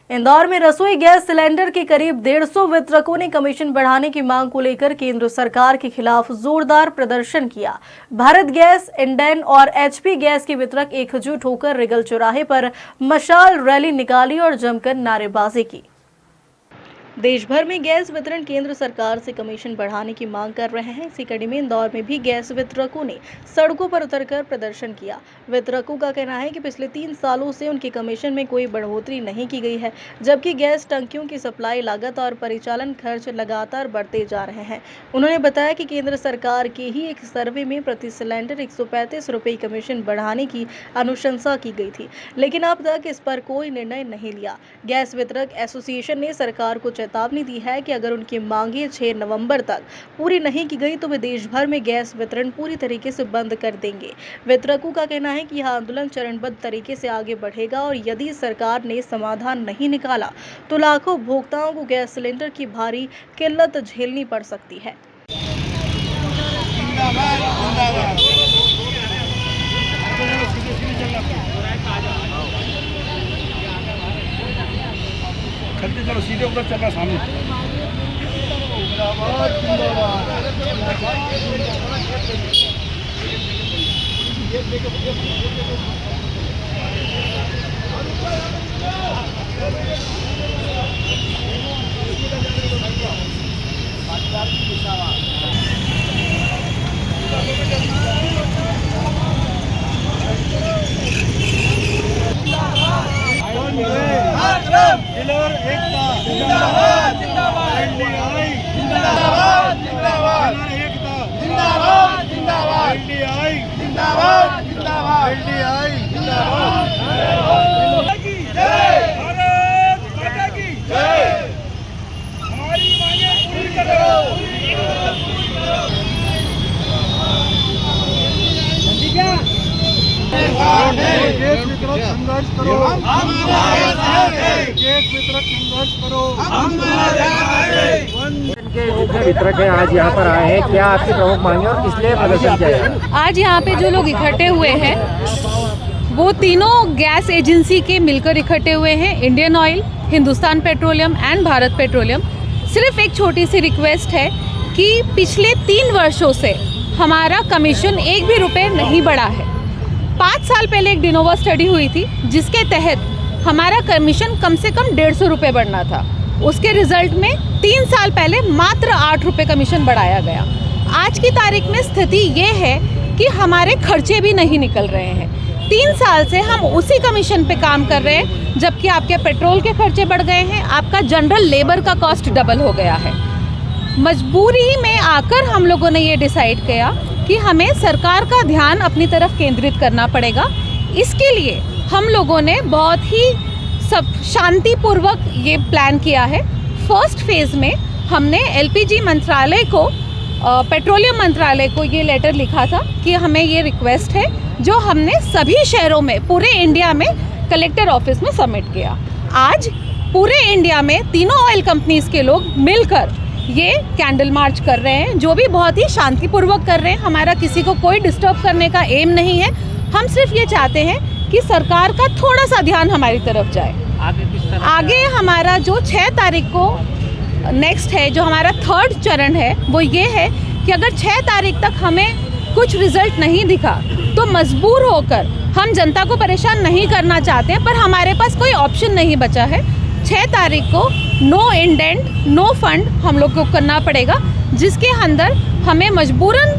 इंदौर में रसोई gas cylinder के करीब 150 वितरकों ने कमीशन बढ़ाने की मांग को लेकर केंद्र सरकार के खिलाफ जोरदार प्रदर्शन किया। भारत गैस, इंडेन और एचपी गैस के वितरक एकजुट होकर रिगल चौराहे पर मशाल रैली निकाली और जमकर नारेबाजी की। देश भर में गैस वितरण केंद्र सरकार से कमीशन बढ़ाने की मांग कर रहे हैं। इसी कड़ी में इंदौर में भी गैस वितरकों ने सड़कों पर उतरकर प्रदर्शन किया। वितरकों का कहना है कि पिछले 3 सालों से उनके कमीशन में कोई बढ़ोतरी नहीं की गई है, जबकि गैस टंकियों की सप्लाई लागत और परिचालन खर्च लगातार बढ़ते जा रहे हैं। उन्होंने बताया कि केंद्र सरकार के ही एक सर्वे में प्रति सिलेंडर 135 रुपये कमीशन बढ़ाने की अनुशंसा की गई थी, लेकिन अब तक इस पर कोई निर्णय नहीं लिया। गैस वितरक एसोसिएशन ने सरकार को चेतावनी दी है कि अगर उनकी मांगे 6 नवंबर तक पूरी नहीं की गई तो वे देश भर में गैस वितरण पूरी तरीके से बंद कर देंगे। वितरकों का कहना है कि यह आंदोलन चरणबद्ध तरीके से आगे बढ़ेगा और यदि सरकार ने समाधान नहीं निकाला तो लाखों उपभोक्ताओं को गैस सिलेंडर की भारी किल्लत झेलनी पड़ सकती है। चलते चलो सीधे उधर चल रहा सामने। संघर्ष करो, वितरक हैं आज यहाँ पर आए हैं, क्या आपकी प्रमुख मांगे और किस लिए प्रदर्शन किया है? आज यहाँ पे जो लोग इकट्ठे हुए हैं वो तीनों गैस एजेंसी के मिलकर इकट्ठे हुए हैं, Indian oil, Hindustan petroleum and Bharat petroleum. सिर्फ एक छोटी सी रिक्वेस्ट है कि पिछले 3 वर्षों से हमारा कमीशन 1 भी रुपये नहीं बढ़ा है। 5 साल पहले एक डिनोवा स्टडी हुई थी जिसके तहत हमारा कमीशन कम से कम 150 रुपये बढ़ना था। उसके रिजल्ट में 3 साल पहले मात्र 8 रुपये कमीशन बढ़ाया गया। आज की तारीख में स्थिति ये है कि हमारे खर्चे भी नहीं निकल रहे हैं। 3 साल से हम उसी कमीशन पे काम कर रहे हैं, जबकि आपके पेट्रोल के खर्चे बढ़ गए हैं, आपका जनरल लेबर का कॉस्ट डबल हो गया है। मजबूरी में आकर हम लोगों ने ये डिसाइड किया कि हमें सरकार का ध्यान अपनी तरफ केंद्रित करना पड़ेगा। इसके लिए हम लोगों ने बहुत ही सब शांतिपूर्वक ये प्लान किया है। फर्स्ट फेज़ में हमने एलपीजी मंत्रालय को, पेट्रोलियम मंत्रालय को ये लेटर लिखा था कि हमें ये रिक्वेस्ट है, जो हमने सभी शहरों में पूरे इंडिया में कलेक्टर ऑफिस में सबमिट किया। आज पूरे इंडिया में तीनों ऑयल कंपनीज के लोग मिलकर ये कैंडल मार्च कर रहे हैं, जो भी बहुत ही शांतिपूर्वक कर रहे हैं। हमारा किसी को कोई डिस्टर्ब करने का एम नहीं है। हम सिर्फ ये चाहते हैं कि सरकार का थोड़ा सा ध्यान हमारी तरफ जाए। आगे हमारा जो 6 तारीख को नेक्स्ट है, जो हमारा 3rd चरण है, वो ये है कि अगर 6 तारीख तक हमें कुछ रिजल्ट नहीं दिखा तो मजबूर होकर, हम जनता को परेशान नहीं करना चाहते हैं पर हमारे पास कोई ऑप्शन नहीं बचा है, 6 तारीख को नो इंडेंट नो फंड हम लोग को करना पड़ेगा, जिसके अंदर हमें मजबूरन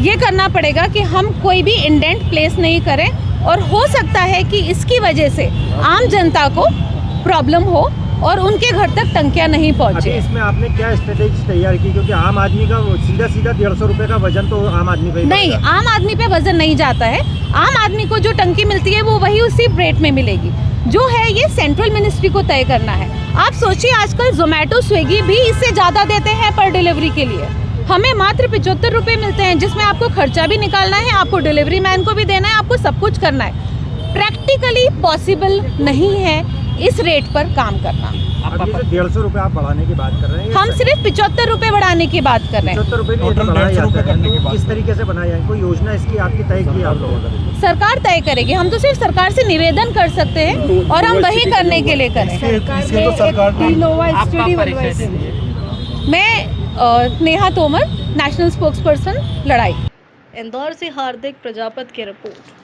ये करना पड़ेगा कि हम कोई भी इंडेंट प्लेस नहीं करें। और हो सकता है कि इसकी वजह से आम जनता को प्रॉब्लम हो और उनके घर तक टंकियां नहीं पहुंचे। इसमें आपने क्या स्ट्रेटेजी तैयार की, क्योंकि आम आदमी का सीधा 150 रुपये का वजन तो आम आदमी पे नहीं, आम आदमी पे वजन नहीं जाता है। आम आदमी को जो टंकी मिलती है वो वही उसी रेट में मिलेगी। जो है ये सेंट्रल मिनिस्ट्री को तय करना है। आप सोचिए, आजकल जोमेटो, स्विगी भी इससे ज़्यादा देते हैं पर डिलीवरी के लिए। हमें मात्र 75 रुपये मिलते हैं, जिसमें आपको खर्चा भी निकालना है, आपको डिलीवरी मैन को भी देना है, आपको सब कुछ करना है। प्रैक्टिकली पॉसिबल नहीं है इस रेट पर काम करना। 150 रुपये आप बढ़ाने की बात कर रहे हैं, हम सिर्फ 75 रुपये बढ़ाने की बात कर रहे हैं। 75 रुपये किस तरीके से बनाया है? कोई योजना इसकी आपकी तय की आप लोगों ने? सरकार तय करेगी। हम तो सिर्फ सरकार से निवेदन कर सकते हैं और हम वही करने के लिए करें। इसके तो सरकार ने मैं नेहा तोमर, नेशनल स्पोक्सपर्सन लड़ाई। इंदौर से हार्दिक प्रजापत की रिपोर्ट।